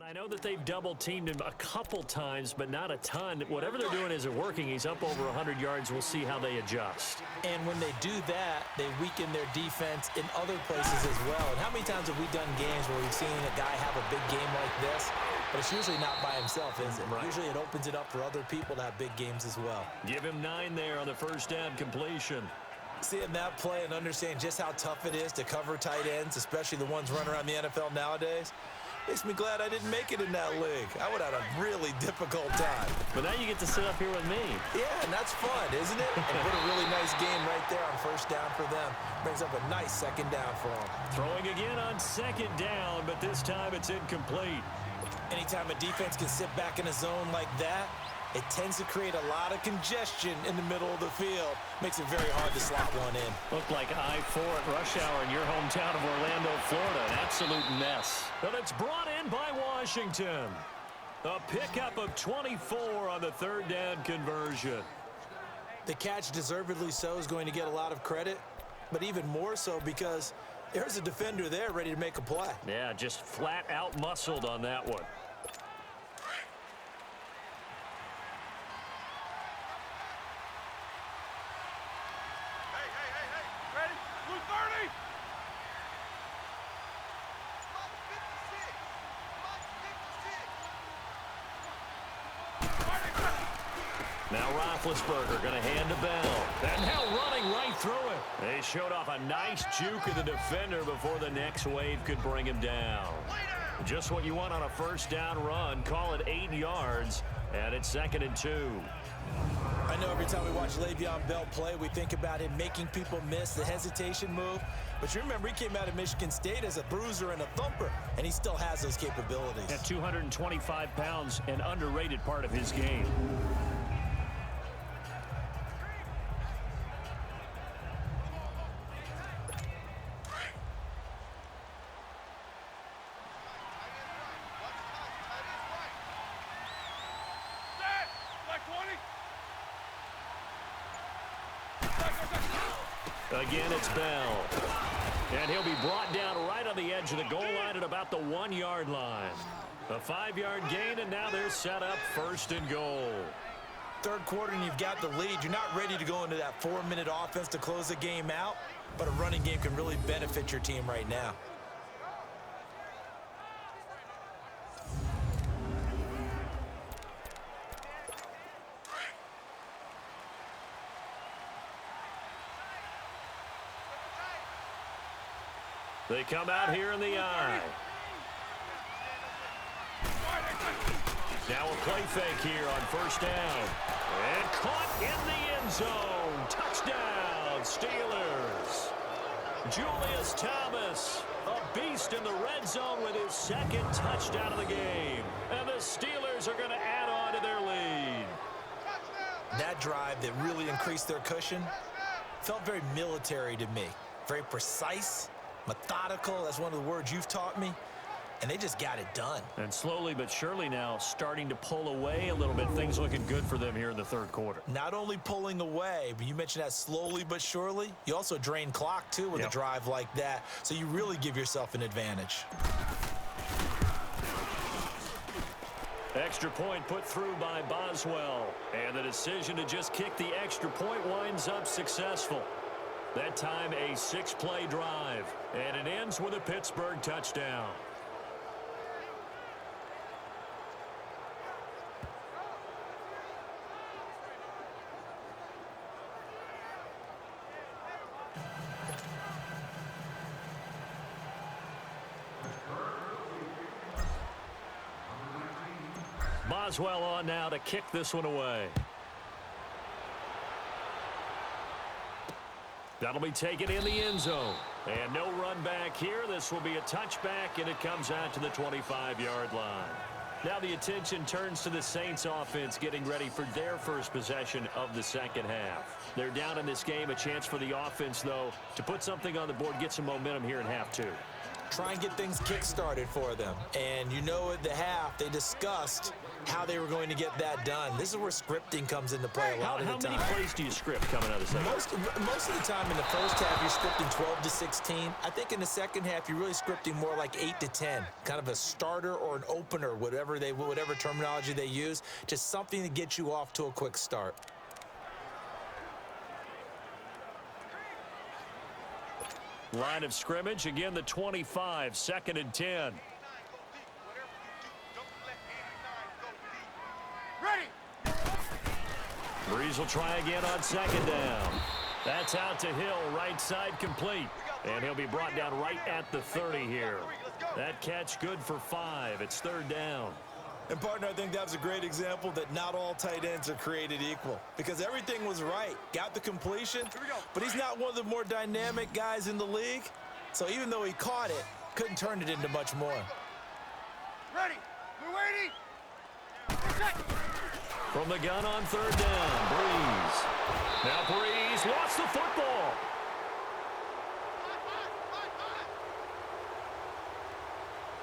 I know that they've double-teamed him a couple times, but not a ton. Whatever they're doing isn't working. He's up over 100 yards. We'll see how they adjust. And when they do that, they weaken their defense in other places as well. And how many times have we done games where we've seen a guy have a big game like this, but it's usually not by himself, is it? Right. Usually it opens it up for other people to have big games as well. Give him 9 there on the first down completion. Seeing that play and understand just how tough it is to cover tight ends, especially the ones running around the NFL nowadays, makes me glad I didn't make it in that league. I would have had a really difficult time. But now you get to sit up here with me. Yeah, and that's fun, isn't it? And put a really nice game right there on first down for them. Brings up a nice second down for them. Throwing again on second down, but this time it's incomplete. Anytime a defense can sit back in a zone like that, it tends to create a lot of congestion in the middle of the field. Makes it very hard to slot one in. Looked like I-4 at rush hour in your hometown of Orlando, Florida. An absolute mess. But it's brought in by Washington. A pickup of 24 on the third down conversion. The catch, deservedly so, is going to get a lot of credit, but even more so because there's a defender there ready to make a play. Yeah, just flat out muscled on that one. Now Roethlisberger going to hand the bell. And now running right through it. They showed off a nice juke of the defender before the next wave could bring him down. Just what you want on a first down run. Call it 8 yards, and it's 2nd and 2. I know every time we watch Le'Veon Bell play, we think about him making people miss the hesitation move. But you remember he came out of Michigan State as a bruiser and a thumper, and he still has those capabilities. At 225 pounds, an underrated part of his game. Again, it's Bell. And he'll be brought down right on the edge of the goal line at about the 1-yard line. A 5-yard gain, and now they're set up 1st and goal. Third quarter, and you've got the lead. You're not ready to go into that 4-minute offense to close the game out, but a running game can really benefit your team right now. They come out here in the eye. Now a play fake here on first down. And caught in the end zone. Touchdown, Steelers. Julius Thomas, a beast in the red zone with his 2nd touchdown of the game. And the Steelers are going to add on to their lead. That drive that really increased their cushion felt very military to me. Very precise. Methodical, that's one of the words you've taught me, and they just got it done. And slowly but surely now starting to pull away a little bit. Things looking good for them here in the third quarter. Not only pulling away, but you mentioned that slowly but surely. You also drain clock, too, with a drive like that, so you really give yourself an advantage. Extra point put through by Boswell, and the decision to just kick the extra point winds up successful. That time a 6-play drive, and it ends with a Pittsburgh touchdown. Boswell on now to kick this one away. That'll be taken in the end zone. And no run back here. This will be a touchback, and it comes out to the 25-yard line. Now the attention turns to the Saints offense getting ready for their first possession of the second half. They're down in this game. A chance for the offense, though, to put something on the board, get some momentum here in half 2. try and get things kick-started for them. And you know at the half, they discussed how they were going to get that done. This is where scripting comes into play a lot of the time. How many plays do you script coming out of the second? Most of the time in the first half, you're scripting 12 to 16. I think in the second half, you're really scripting more like 8 to 10, kind of a starter or an opener, whatever terminology they use, just something to get you off to a quick start. Line of scrimmage, again the 25, 2nd and 10. Breeze will try again on 2nd down. That's out to Hill, right side complete. And he'll be brought down right at the 30 here. That catch good for 5. It's 3rd down. And, partner, I think that was a great example that not all tight ends are created equal, because everything was right. Got the completion, but he's not one of the more dynamic guys in the league. So even though he caught it, couldn't turn it into much more. Ready. We're waiting. From the gun on 3rd down, Breeze. Now Breeze lost the football.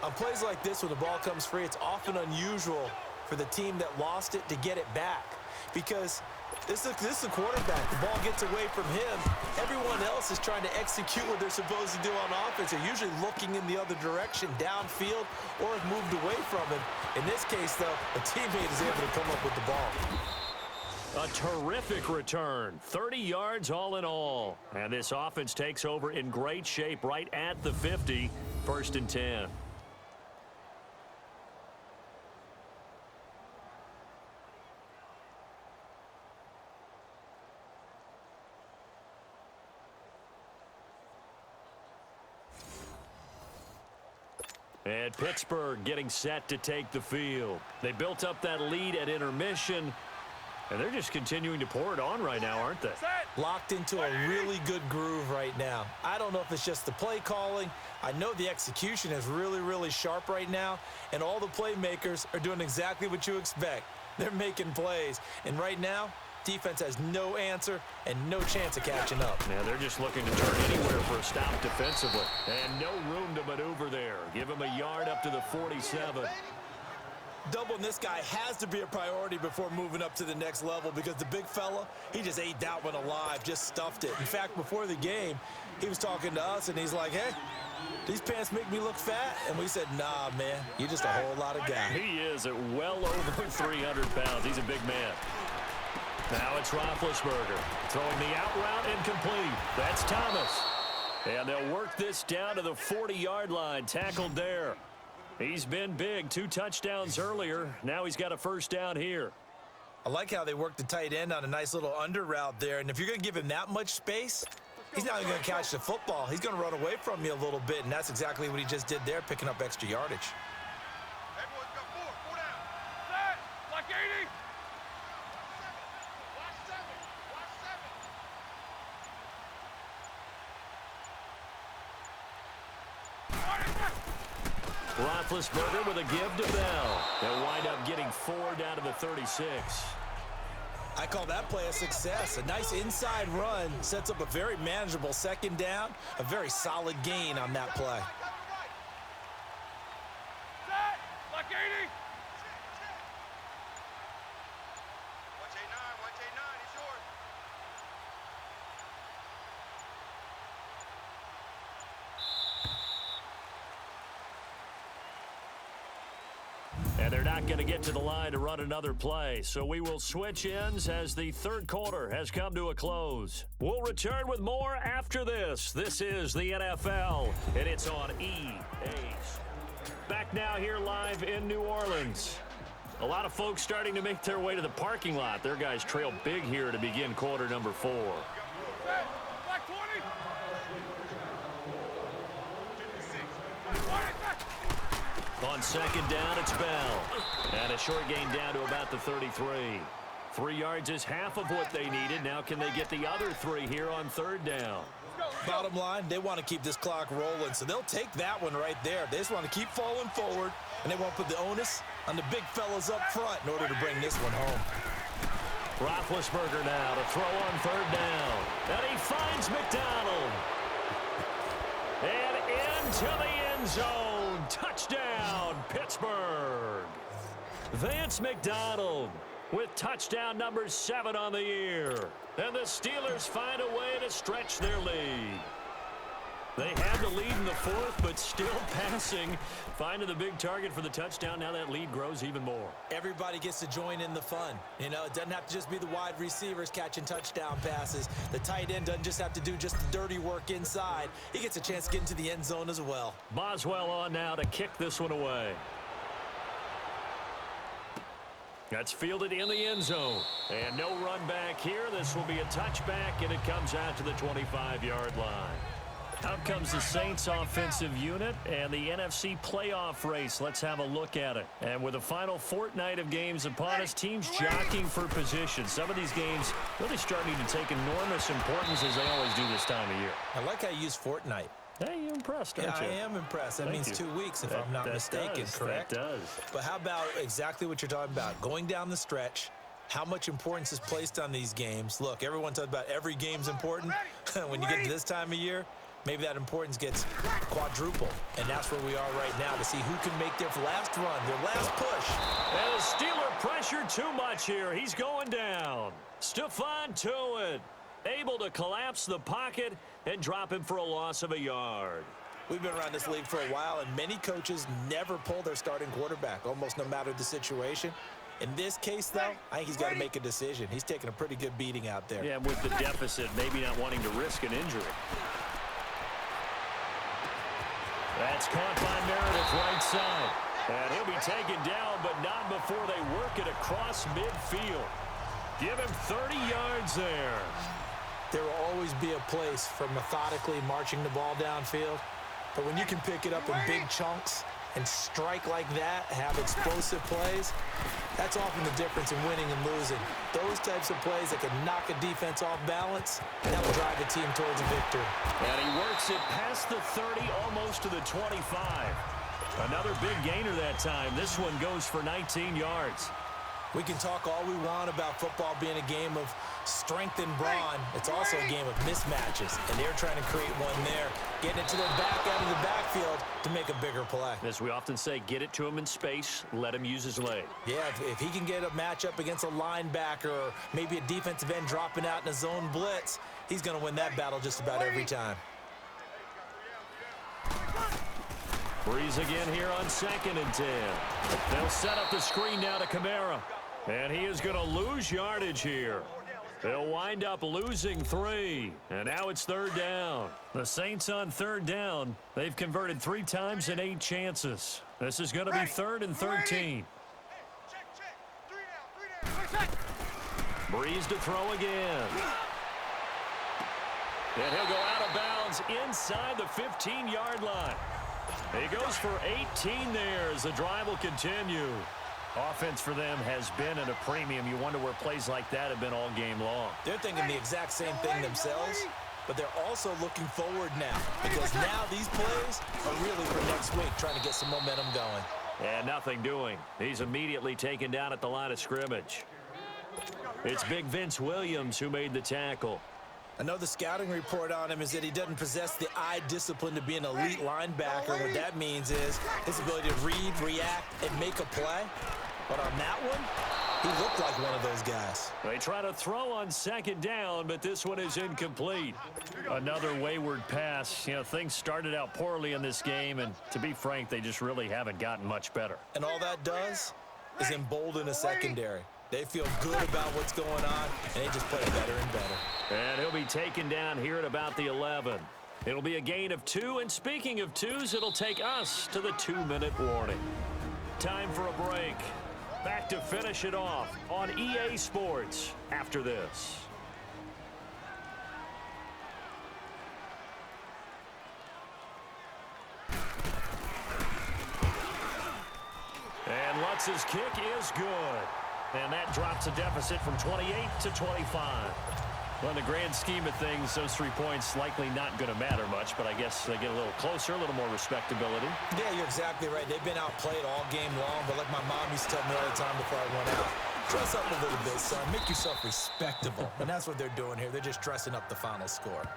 On plays like this, when the ball comes free, it's often unusual for the team that lost it to get it back, because this is a quarterback. The ball gets away from him. Everyone else is trying to execute what they're supposed to do on offense. They're usually looking in the other direction, downfield, or have moved away from him. In this case, though, a teammate is able to come up with the ball. A terrific return, 30 yards all in all. And this offense takes over in great shape right at the 50, 1st and 10. And Pittsburgh getting set to take the field. They built up that lead at intermission, and they're just continuing to pour it on right now, aren't they? Locked into a really good groove right now. I don't know if it's just the play calling. I know the execution is really, really sharp right now, and all the playmakers are doing exactly what you expect. They're making plays, and right now, defense has no answer and no chance of catching up. Now they're just looking to turn anywhere for a stop defensively. And no room to maneuver there. Give him a yard up to the 47. Doubling this guy has to be a priority before moving up to the next level, because the big fella, he just ate that one alive, just stuffed it. In fact, before the game, he was talking to us, and he's like, hey, these pants make me look fat. And we said, nah, man, you're just a whole lot of guy. He is at well over 300 pounds. He's a big man. Now it's Roethlisberger throwing the out route incomplete. That's Thomas. And they'll work this down to the 40-yard line. Tackled there. He's been big. 2 touchdowns earlier. Now he's got a 1st down here. I like how they work the tight end on a nice little under route there. And if you're going to give him that much space, he's not even going to catch the football. He's going to run away from you a little bit, and that's exactly what he just did there, picking up extra yardage. Everyone's got 4 down. Set. Like 80. Roethlisberger with a give to Bell. They'll wind up getting 4 down to the 36. I call that play a success. A nice inside run sets up a very manageable 2nd down, a very solid gain on that play. Set. Like 80. Watch 8-9, he's yours. And they're not going to get to the line to run another play. So we will switch ends as the 3rd quarter has come to a close. We'll return with more after this. This is the NFL, and it's on EA. Back now here live in New Orleans. A lot of folks starting to make their way to the parking lot. Their guys trail big here to begin quarter number 4. Like 20. On 2nd down, it's Bell. And a short gain down to about the 33. 3 yards is half of what they needed. Now can they get the other 3 here on 3rd down? Bottom line, they want to keep this clock rolling, so they'll take that one right there. They just want to keep falling forward, and they want to put the onus on the big fellas up front in order to bring this one home. Roethlisberger now to throw on 3rd down. And he finds McDonald. And into the end end zone. Touchdown, Pittsburgh. Vance McDonald with touchdown number 7 on the year. And the Steelers find a way to stretch their lead. They had the lead in the 4th, but still passing. Finding the big target for the touchdown. Now that lead grows even more. Everybody gets to join in the fun. You know, it doesn't have to just be the wide receivers catching touchdown passes. The tight end doesn't just have to do just the dirty work inside. He gets a chance to get into the end zone as well. Boswell on now to kick this one away. That's fielded in the end zone. And no run back here. This will be a touchback, and it comes out to the 25-yard line. Out comes the Saints offensive unit and the NFC playoff race. Let's have a look at it. And with the final fortnight of games upon us, teams jockeying for position. Some of these games really starting to take enormous importance as they always do this time of year. I like how you use fortnight. Hey, you're impressed, aren't you? I am impressed. That Thank means you. 2 weeks if I'm not mistaken, correct? That does. But how about exactly what you're talking about? Going down the stretch, how much importance is placed on these games? Look, everyone talks about every game's important. When you get to this time of year, maybe that importance gets quadrupled. And that's where we are right now to see who can make their last run, their last push. And the Steeler pressure too much here. He's going down. Stephon Tuitt able to collapse the pocket and drop him for a loss of a yard. We've been around this league for a while, and many coaches never pull their starting quarterback, almost no matter the situation. In this case, though, I think he's got to make a decision. He's taking a pretty good beating out there. Yeah, with the deficit, maybe not wanting to risk an injury. That's caught by Meredith right side. And he'll be taken down, but not before they work it across midfield. Give him 30 yards there. There will always be a place for methodically marching the ball downfield. But when you can pick it up in big chunks and strike like that, have explosive plays, that's often the difference in winning and losing. Those types of plays that can knock a defense off balance, that will drive a team towards a victory. And he works it past the 30, almost to the 25. Another big gainer that time. This one goes for 19 yards. We can talk all we want about football being a game of strength and brawn. It's also a game of mismatches, and they're trying to create one there, getting it to their back out of the backfield to make a bigger play. As we often say, get it to him in space, let him use his leg. Yeah, if he can get a matchup against a linebacker or maybe a defensive end dropping out in a zone blitz, he's going to win that battle just about every time. Breeze again here on 2nd and 10. They'll set up the screen now to Kamara. And he is going to lose yardage here. They'll wind up losing 3. And now it's 3rd down. The Saints on 3rd down. They've converted 3 times in 8 chances. This is going to be 3rd and 13. Breeze to throw again. And he'll go out of bounds inside the 15-yard line. He goes for 18 there as the drive will continue. Offense for them has been at a premium. You wonder where plays like that have been all game long. They're thinking the exact same thing themselves, but they're also looking forward now because now these plays are really for next week, trying to get some momentum going. And nothing doing. He's immediately taken down at the line of scrimmage. It's Big Vince Williams who made the tackle. I know the scouting report on him is that he doesn't possess the eye discipline to be an elite linebacker. What that means is his ability to read, react, and make a play. But on that one, he looked like one of those guys. They try to throw on 2nd down, but this one is incomplete. Another wayward pass. You know, things started out poorly in this game, and to be frank, they just really haven't gotten much better. And all that does is embolden a secondary. They feel good about what's going on, and they just play better and better. And he'll be taken down here at about the 11. It'll be a gain of 2, and speaking of 2s, it'll take us to the 2-minute warning. Time for a break. Back to finish it off on EA Sports after this. And Lutz's kick is good. And that drops a deficit from 28 to 25. Well, in the grand scheme of things, those 3 points likely not going to matter much, but I guess they get a little closer, a little more respectability. Yeah, you're exactly right. They've been outplayed all game long, but like my mom used to tell me all the time before I went out, dress up a little bit, son. Make yourself respectable. And that's what they're doing here. They're just dressing up the final score.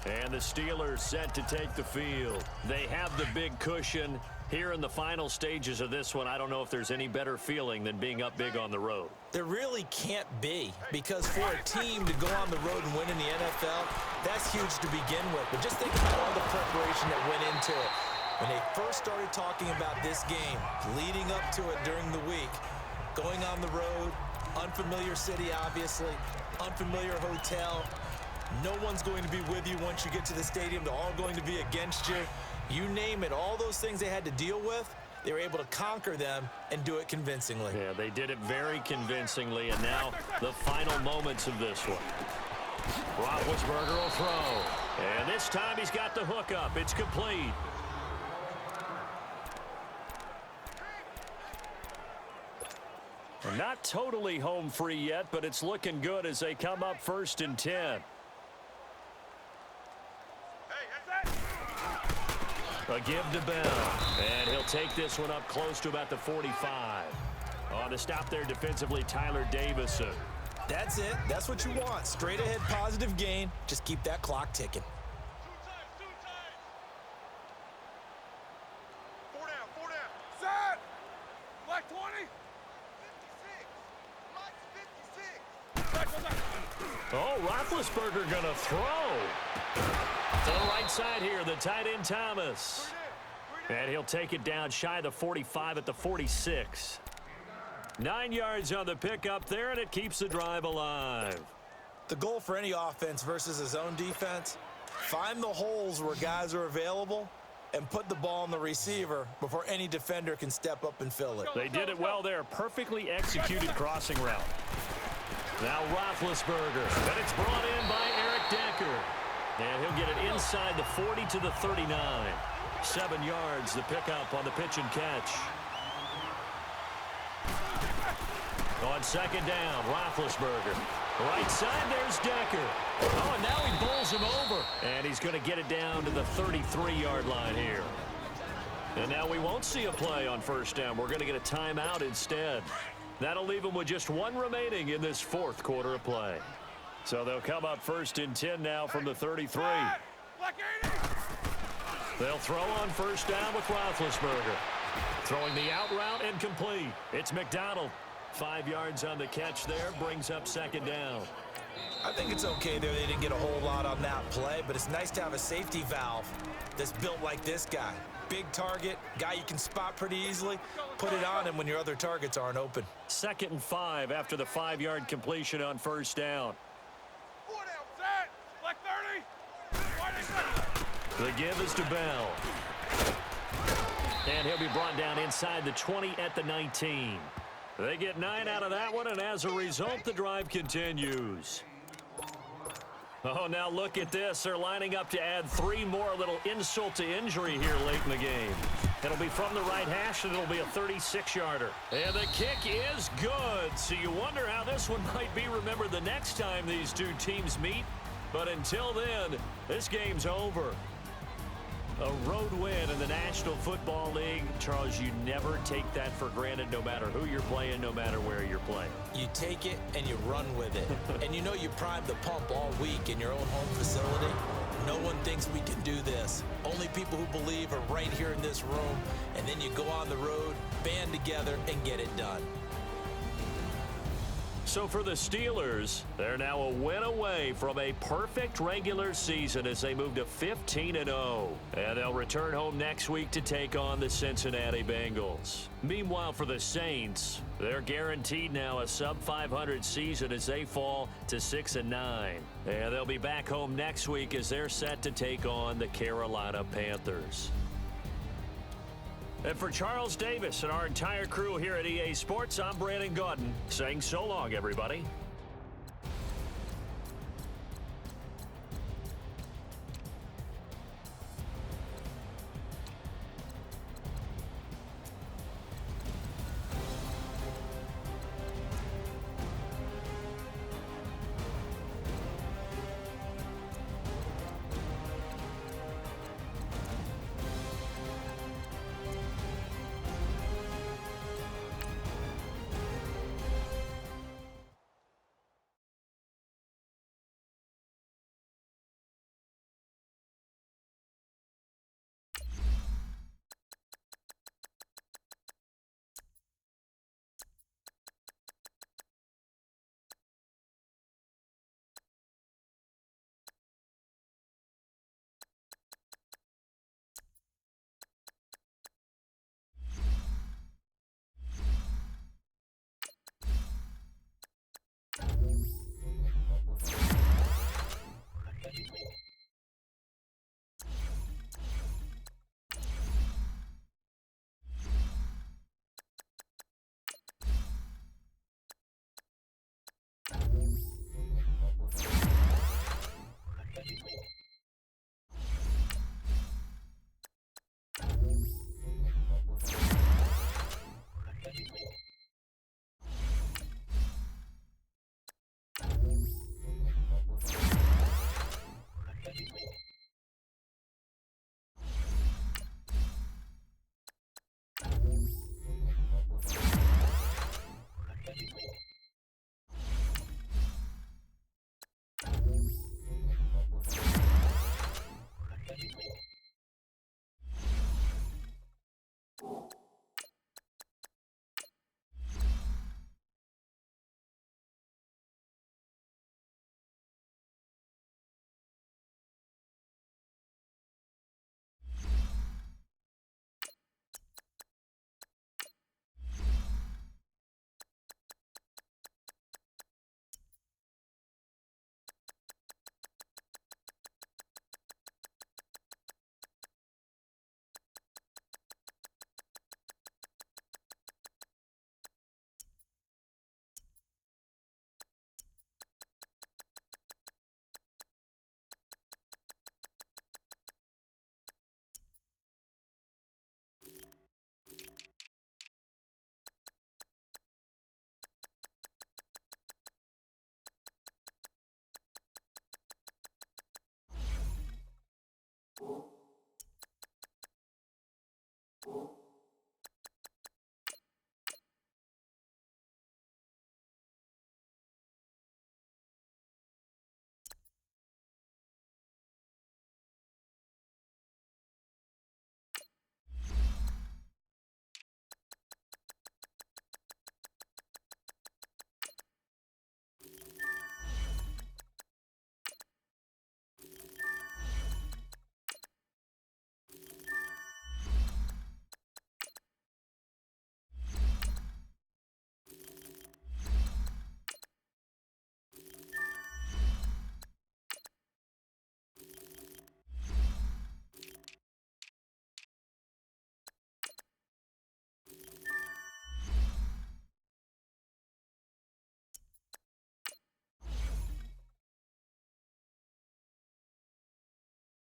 And the Steelers set to take the field. They have the big cushion. Here in the final stages of this one, I don't know if there's any better feeling than being up big on the road. There really can't be, because for a team to go on the road and win in the NFL, that's huge to begin with. But just think about all the preparation that went into it. When they first started talking about this game, leading up to it during the week, going on the road, unfamiliar city, obviously, unfamiliar hotel. No one's going to be with you once you get to the stadium. They're all going to be against you. You name it, all those things they had to deal with, they were able to conquer them and do it convincingly. Yeah, they did it very convincingly, and now the final moments of this one. Roethlisberger will throw, and this time he's got the hook up. It's complete. Not totally home free yet, but it's looking good as they come up 1st and 10. A give to Bell, and he'll take this one up close to about the 45. On the stop there defensively, Tyler Davison. That's it. That's what you want. Straight ahead positive gain. Just keep that clock ticking. Two times. 4 down. Set. Black 20. 56. Black 56. Oh, Roethlisberger gonna throw. To the right side here, the tight end Thomas. And he'll take it down shy of the 45 at the 46. 9 yards on the pickup there, and it keeps the drive alive. The goal for any offense versus his own defense, find the holes where guys are available and put the ball on the receiver before any defender can step up and fill it. They did it well there. Perfectly executed crossing route. Now Roethlisberger. And it's brought in by Eric Decker. And he'll get it inside the 40 to the 39. 7 yards, the pickup on the pitch and catch. On 2nd down, Roethlisberger. Right side, there's Decker. Oh, and now he bowls him over. And he's going to get it down to the 33-yard line here. And now we won't see a play on 1st down. We're going to get a timeout instead. That'll leave them with just 1 remaining in this 4th quarter of play. So they'll come up 1st and 10 now from the 33. They'll throw on 1st down with Roethlisberger. Throwing the out route and complete. It's McDonald. 5 yards on the catch there, brings up 2nd down. I think it's okay there. They didn't get a whole lot on that play, but it's nice to have a safety valve that's built like this guy. Big target, guy you can spot pretty easily. Put it on him when your other targets aren't open. 2nd and 5 after the 5-yard completion on 1st down. The give is to Bell. And he'll be brought down inside the 20 at the 19. They get 9 out of that one, and as a result, the drive continues. Oh, now look at this. They're lining up to add 3 more, a little insult to injury here late in the game. It'll be from the right hash, and it'll be a 36-yarder. And the kick is good. So you wonder how this one might be remembered the next time these two teams meet. But until then, this game's over. A road win in the National Football League. Charles, you never take that for granted, no matter who you're playing, no matter where you're playing. You take it and you run with it. And you know you primed the pump all week in your own home facility. No one thinks we can do this. Only people who believe are right here in this room. And then you go on the road, band together, and get it done. So for the Steelers, they're now a win away from a perfect regular season as they move to 15-0. And they'll return home next week to take on the Cincinnati Bengals. Meanwhile, for the Saints, they're guaranteed now a sub-500 season as they fall to 6-9. And they'll be back home next week as they're set to take on the Carolina Panthers. And for Charles Davis and our entire crew here at EA Sports, I'm Brandon Gaudin saying so long, everybody.